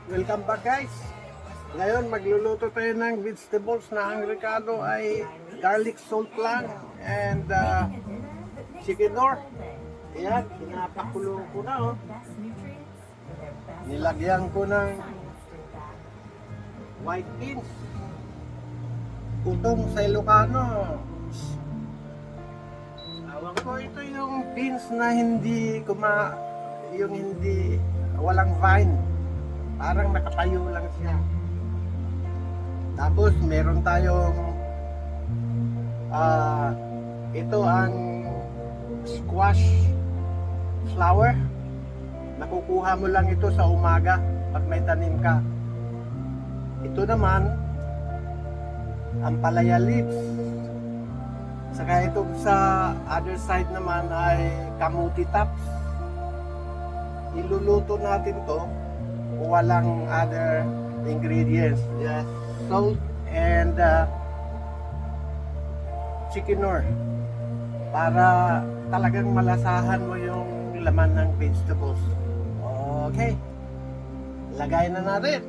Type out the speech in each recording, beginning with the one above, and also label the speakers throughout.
Speaker 1: Welcome back guys. Ngayon magluluto tayo ng vegetables na ang recado ay garlic salt lang and chicken door. Ayan, pinapakulo ko na Nilagyan ko ng white beans. Utong sa Ilocano. Tawag ko ito yung beans na hindi walang vine. Parang nakatayo lang siya. Tapos meron tayong ito ang squash flower. Nakukuha mo lang ito sa umaga pag may tanim ka. Ito naman ang palaya leaves. Saka ito sa other side naman ay kamuti tops. Iluluto natin to, walang other ingredients, just salt and chicken nor para talagang malasahan mo yung laman ng vegetables. Okay, lagay na natin.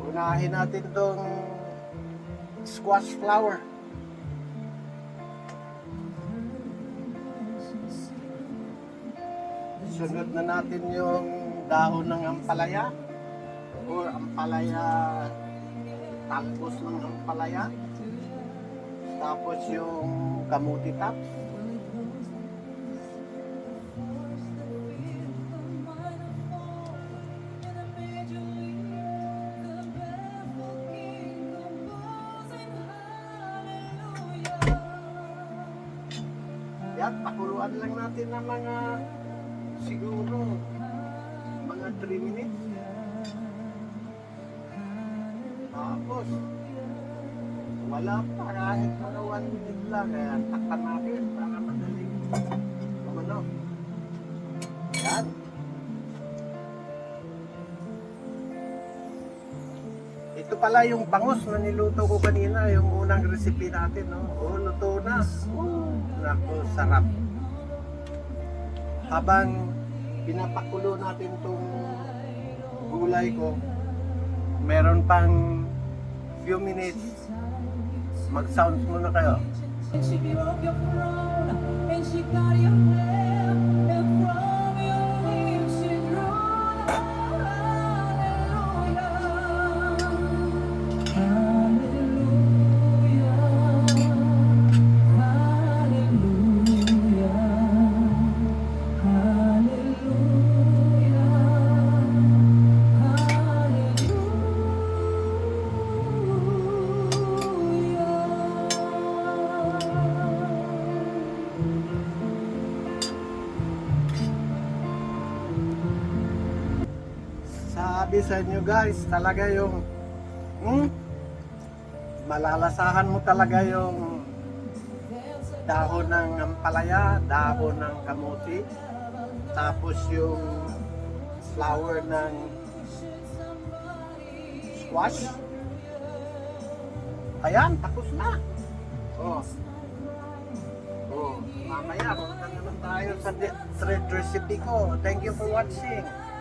Speaker 1: Unahin natin tong squash flower. Sunod na natin yung dahon ng ampalaya or ampalaya, talbos ng ampalaya. Tapos yung kamuti tops. Yan, pakuluan lang natin ng mga siguro mga 3 minutes. Tapos wala pa, kahit mga 1 minute lang, kaya takpan natin para madaling yan. Ito pala yung bangus na niluto ko kanina, yung unang recipe natin, no? Luto na. Naku, sarap. Habang pinapakulo natin itong gulay ko, meron pang few minutes, mag-sounds muna kayo.
Speaker 2: And she broke your throne, and she got your hair, and from your lips she drew hallelujah, hallelujah, hallelujah,
Speaker 1: Sabi sa inyo guys, talaga yung malalasahan mo talaga yung dahon ng ampalaya, dahon ng kamuti, tapos yung flower ng squash. Ayan, tapos na. Mamaya, pumunta naman tayo sa thread recipe ko. Thank you for watching.